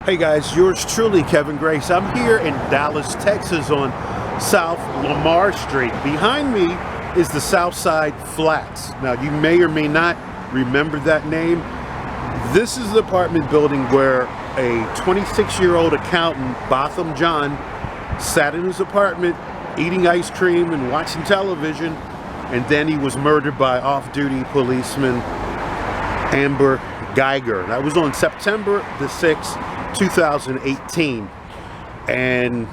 Hey guys, yours truly, Kevin Grace. I'm here in Dallas, Texas on South Lamar Street. Behind me is the Southside Flats. Now, you may or may not remember that name. This is the apartment building where a 26-year-old accountant, Botham Jean, sat in his apartment eating ice cream and watching television, and then he was murdered by off-duty policeman Amber Guyger. That was on September the 6th, 2018, and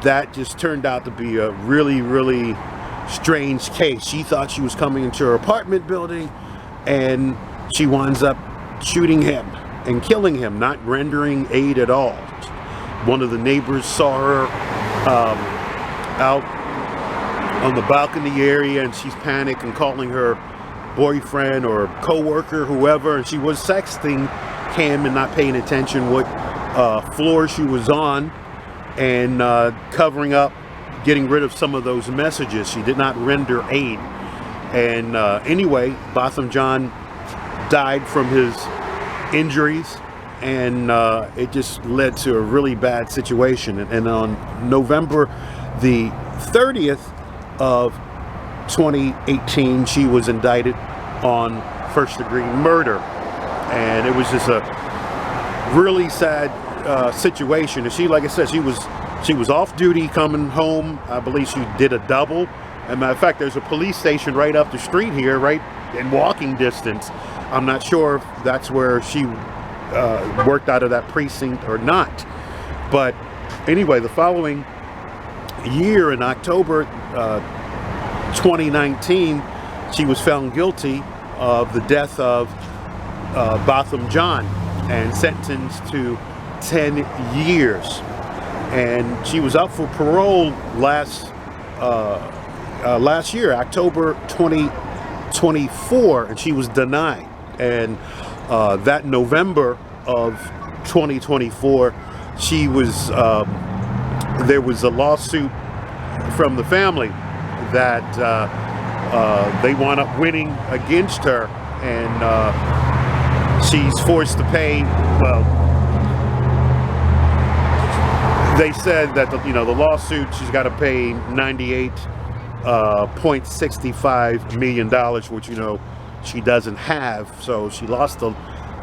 that just turned out to be a really strange case. She thought she was coming into her apartment building, and she winds up shooting him and killing him, not rendering aid at all. One of the neighbors saw her out on the balcony area, and she's panicked and calling her boyfriend or co-worker, whoever, and she was texting him and not paying attention what floor she was on, and covering up, getting rid of some of those messages. She did not render aid. And anyway, Botham Jean died from his injuries, and it just led to a really bad situation. And on November the 30th of 2018, she was indicted on first-degree murder. And it was just a really sad situation. And she, like I said, she was off duty coming home. I believe she did a double. As a matter of fact, there's a police station right up the street here, right in walking distance. I'm not sure if that's where she worked out of that precinct or not. But anyway, the following year, in October 2019, she was found guilty of the death of Botham Jean and sentenced to 10 years. And she was up for parole last year, October 2024, and she was denied. And that November of 2024, she was there was a lawsuit from the family that they wound up winning against her, and she's forced to pay. Well, they said that the lawsuit, she's got to pay $98.65 million, which she doesn't have. So she lost the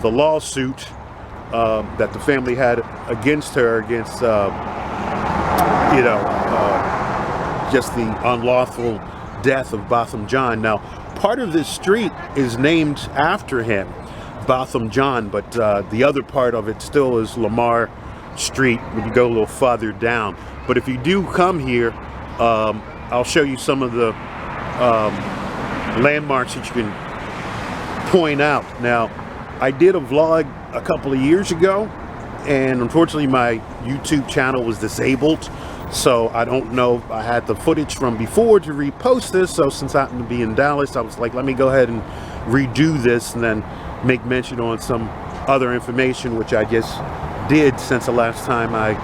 lawsuit that the family had against her, against just the unlawful death of Botham Jean. Now, part of this street is named after him, Botham Jean, but the other part of it still is Lamar Street when you go a little farther down. But if you do come here, I'll show you some of the landmarks that you can point out. Now, I did a vlog a couple of years ago, and unfortunately my YouTube channel was disabled, so I don't know if I had the footage from before to repost this. So since I happen to be in Dallas, I was like, let me go ahead and redo this and then make mention on some other information, which I just did since the last time I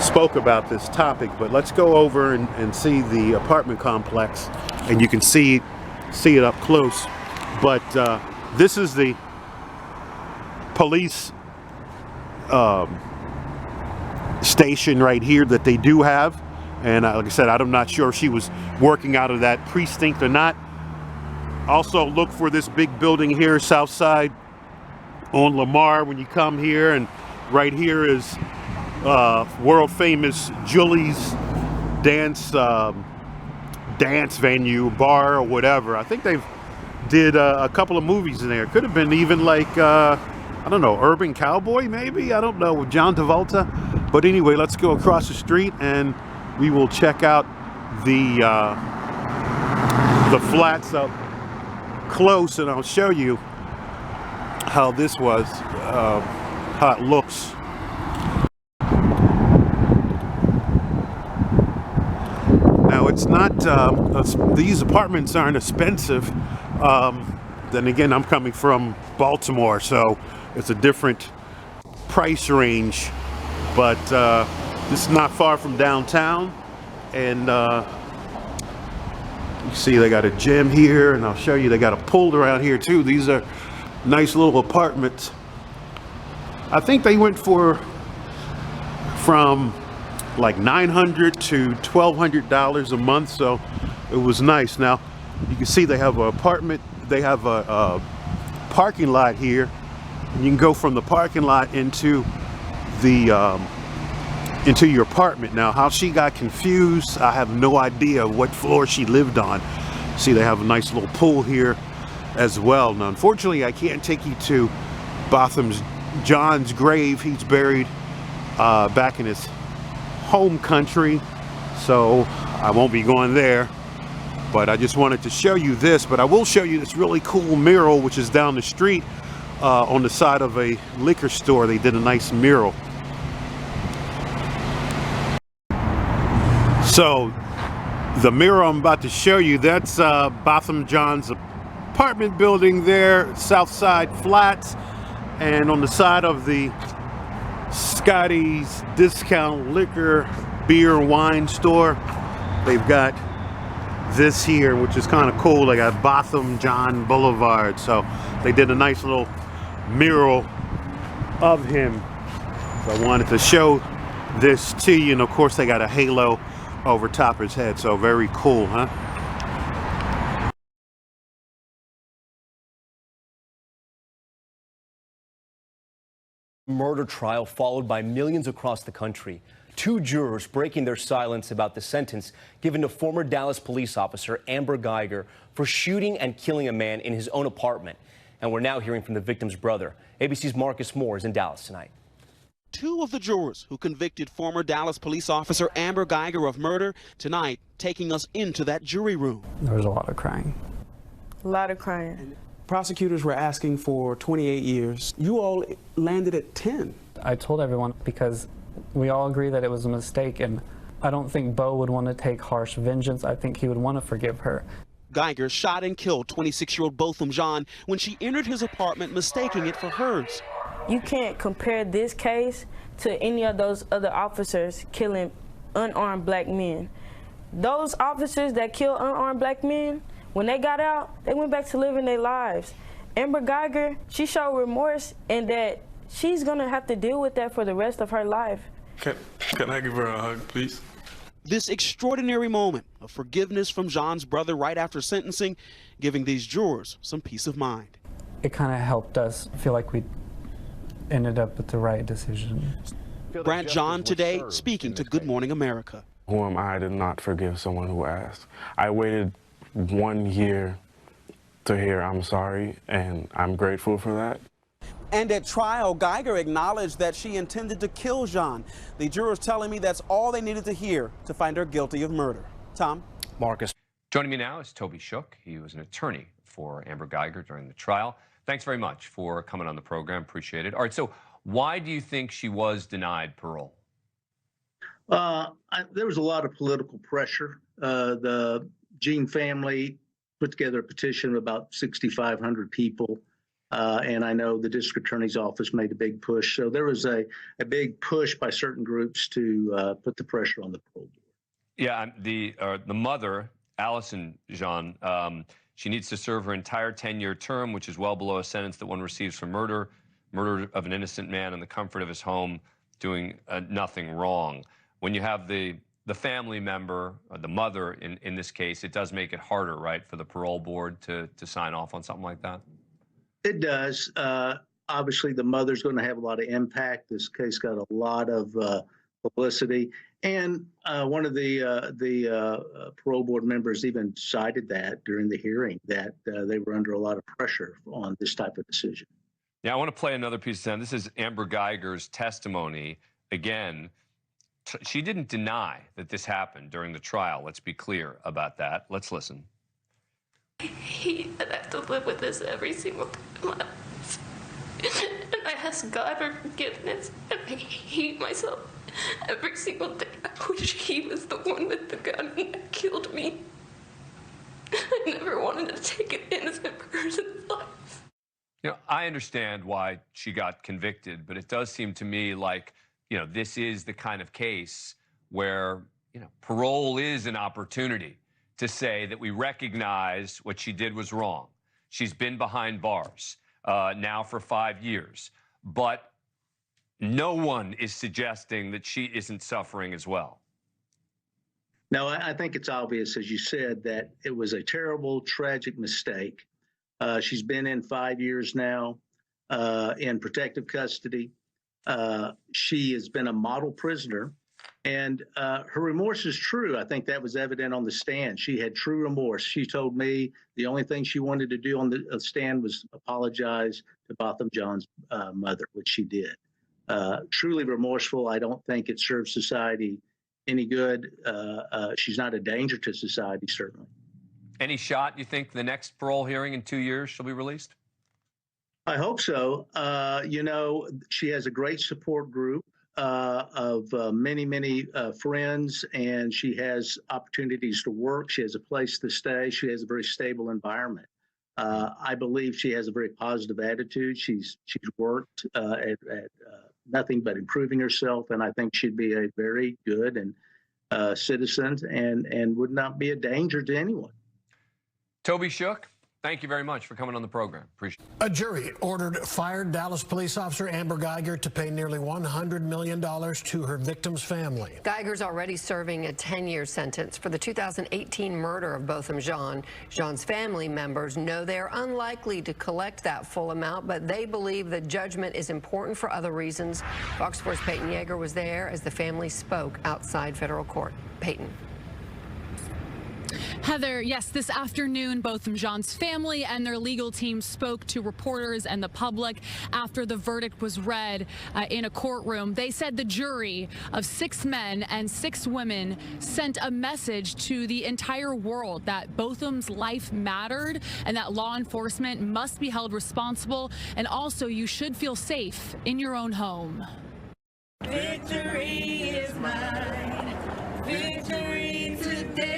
spoke about this topic. But let's go over and see the apartment complex, and you can see it up close. But this is the police station right here that they do have. And like I said, I'm not sure if she was working out of that precinct or not. Also, look for this big building here, Southside on Lamar, when you come here. And right here is world famous Julie's dance venue, bar, or whatever. I think they've did a couple of movies in there. Could have been even like I don't know, Urban Cowboy maybe, I don't know, with John Travolta. But anyway, let's go across the street and we will check out the flats up close, and I'll show you how this was, how it looks. Now, it's not, these apartments aren't expensive. Then again, I'm coming from Baltimore, so it's a different price range. But this is not far from downtown, and you see they got a gym here, and I'll show you they got a pool around here too. These are nice little apartments. I think they went for from like $900 to $1,200 a month, so it was nice. Now you can see they have an apartment, they have a parking lot here, and you can go from the parking lot into your apartment. Now how she got confused, I have no idea what floor she lived on. See, they have a nice little pool here as well. Now unfortunately I can't take you to Botham Jean's grave. He's buried back in his home country, so I won't be going there, but I just wanted to show you this. But I will show you this really cool mural which is down the street on the side of a liquor store. They did a nice mural. So the mural I'm about to show you, that's Botham Jean's apartment building there, Southside Flats, and on the side of the Scotty's Discount Liquor Beer and Wine Store, they've got this here, which is kind of cool. They got Botham Jean Boulevard, so they did a nice little mural of him. So I wanted to show this to you, and of course they got a halo over top his head, so very cool, huh? Murder trial followed by millions across the country. Two jurors breaking their silence about the sentence given to former Dallas police officer Amber Guyger for shooting and killing a man in his own apartment. And we're now hearing from the victim's brother. ABC's Marcus Moore is in Dallas tonight. Two of the jurors who convicted former Dallas police officer Amber Guyger of murder tonight taking us into that jury room. There was a lot of crying. A lot of crying. Prosecutors were asking for 28 years. You all landed at 10. I told everyone because we all agree that it was a mistake, and I don't think Bo would want to take harsh vengeance. I think he would want to forgive her. Guyger shot and killed 26-year-old Botham Jean when she entered his apartment mistaking it for hers. You can't compare this case to any of those other officers killing unarmed black men. Those officers that kill unarmed black men, when they got out, they went back to living their lives. Amber Guyger, she showed remorse, and that she's gonna have to deal with that for the rest of her life. Can I give her a hug, please? This extraordinary moment of forgiveness from Jean's brother right after sentencing, giving these jurors some peace of mind. It kind of helped us feel like we ended up with the right decision. Brad John today speaking to Good Morning America. Who am I to not forgive someone who asked? I waited 1 year to hear I'm sorry, and I'm grateful for that. And at trial, Guyger acknowledged that she intended to kill Jean. The jurors telling me that's all they needed to hear to find her guilty of murder. Tom? Marcus. Joining me now is Toby Shook. He was an attorney for Amber Guyger during the trial. Thanks very much for coming on the program. Appreciate it. All right, so why do you think she was denied parole? There was a lot of political pressure. The Jean family put together a petition of about 6,500 people. And I know the district attorney's office made a big push. So there was a big push by certain groups to put the pressure on the parole board. Yeah, the mother, Allison Jean, she needs to serve her entire 10-year term, which is well below a sentence that one receives for murder of an innocent man in the comfort of his home, doing nothing wrong. When you have the family member, the mother in this case, it does make it harder, right, for the parole board to sign off on something like that? It does. Obviously, the mother's going to have a lot of impact. This case got a lot of publicity. And one of the parole board members even cited that during the hearing, that they were under a lot of pressure on this type of decision. Yeah, I want to play another piece of sound. This is Amber Guyger's testimony. Again, she didn't deny that this happened during the trial. Let's be clear about that. Let's listen. I have to live with this every single day of my life. And I ask God for forgiveness, and I hate myself every single day. I wish he was the one with the gun that killed me. I never wanted to take an innocent person's life. You know, I understand why she got convicted, but it does seem to me like, you know, this is the kind of case where, you know, parole is an opportunity to say that we recognize what she did was wrong. She's been behind bars now for 5 years. But, no one is suggesting that she isn't suffering as well. No, I think it's obvious, as you said, that it was a terrible, tragic mistake. She's been in 5 years now in protective custody. She has been a model prisoner, and her remorse is true. I think that was evident on the stand. She had true remorse. She told me the only thing she wanted to do on the stand was apologize to Botham Jean's mother, which she did. Truly remorseful. I don't think it serves society any good. She's not a danger to society, certainly. Any shot, you think, the next parole hearing in 2 years she'll be released? I hope so. You know, she has a great support group of many friends, and she has opportunities to work. She has a place to stay. She has a very stable environment. I believe she has a very positive attitude. She's worked at nothing but improving herself, and I think she'd be a very good and citizen and would not be a danger to anyone. Toby Shook, thank you very much for coming on the program. Appreciate it. A jury ordered fired Dallas police officer Amber Guyger to pay nearly $100 million to her victim's family. Guyger's already serving a 10-year sentence for the 2018 murder of Botham Jean. Jean's family members know they're unlikely to collect that full amount, but they believe the judgment is important for other reasons. Fox 4's Peyton Yeager was there as the family spoke outside federal court. Peyton. Heather, yes, this afternoon, Botham Jean's family and their legal team spoke to reporters and the public after the verdict was read in a courtroom. They said the jury of 6 men and 6 women sent a message to the entire world that Botham's life mattered and that law enforcement must be held responsible, and also you should feel safe in your own home. Victory is mine. Victory today.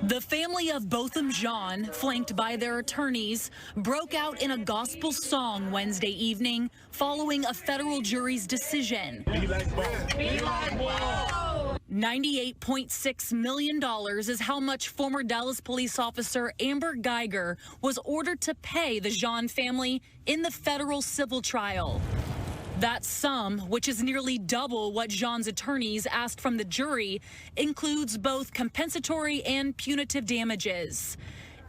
The family of Botham Jean, flanked by their attorneys, broke out in a gospel song Wednesday evening following a federal jury's decision. Be like Bo. Be like Bo. $98.6 million is how much former Dallas police officer Amber Guyger was ordered to pay the Jean family in the federal civil trial. That sum, which is nearly double what Jean's attorneys asked from the jury, includes both compensatory and punitive damages.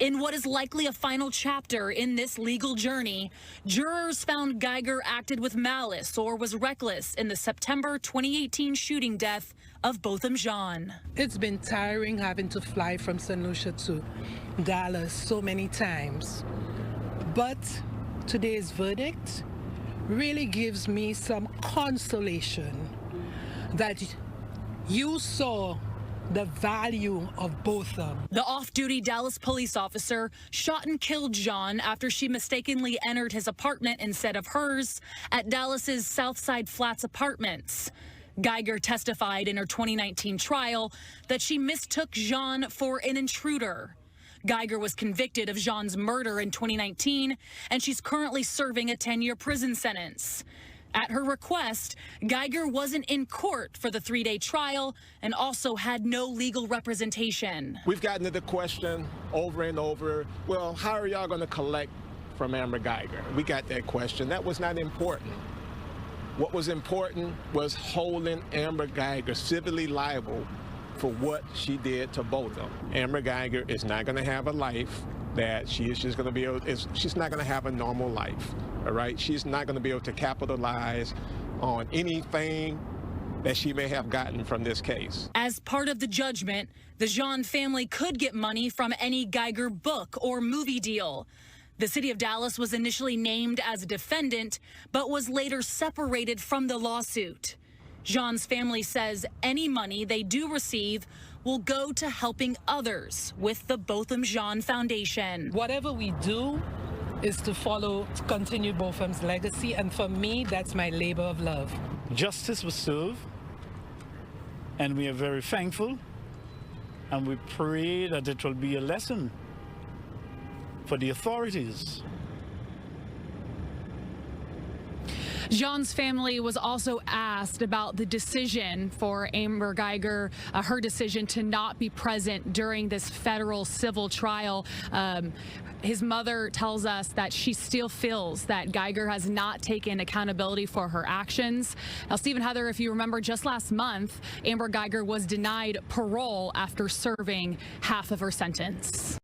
In what is likely a final chapter in this legal journey, jurors found Guyger acted with malice or was reckless in the September 2018 shooting death of Botham Jean. It's been tiring having to fly from St. Lucia to Dallas so many times. But today's verdict really gives me some consolation that you saw the value of Botham. The off-duty Dallas police officer shot and killed Jean after she mistakenly entered his apartment instead of hers at Dallas's Southside Flats apartments. Guyger testified in her 2019 trial that she mistook Jean for an intruder. Guyger was convicted of Jean's murder in 2019, and she's currently serving a 10-year prison sentence. At her request, Guyger wasn't in court for the 3-day trial and also had no legal representation. We've gotten to the question over and over, well, how are y'all going to collect from Amber Guyger? We got that question. That was not important. What was important was holding Amber Guyger civilly liable for what she did to Botham. Amber Guyger is not going to have a life that she is just going to be able, she's not going to have a normal life, all right? She's not going to be able to capitalize on anything that she may have gotten from this case. As part of the judgment, the Jean family could get money from any Guyger book or movie deal. The city of Dallas was initially named as a defendant, but was later separated from the lawsuit. Jean's family says any money they do receive will go to helping others with the Botham Jean Foundation. Whatever we do is to continue Botham's legacy, and for me, that's my labor of love. Justice was served, and we are very thankful, and we pray that it will be a lesson for the authorities. Jean's family was also asked about the decision for Amber Guyger, her decision to not be present during this federal civil trial. His mother tells us that she still feels that Guyger has not taken accountability for her actions. Now, Stephen, Heather, if you remember, just last month, Amber Guyger was denied parole after serving half of her sentence.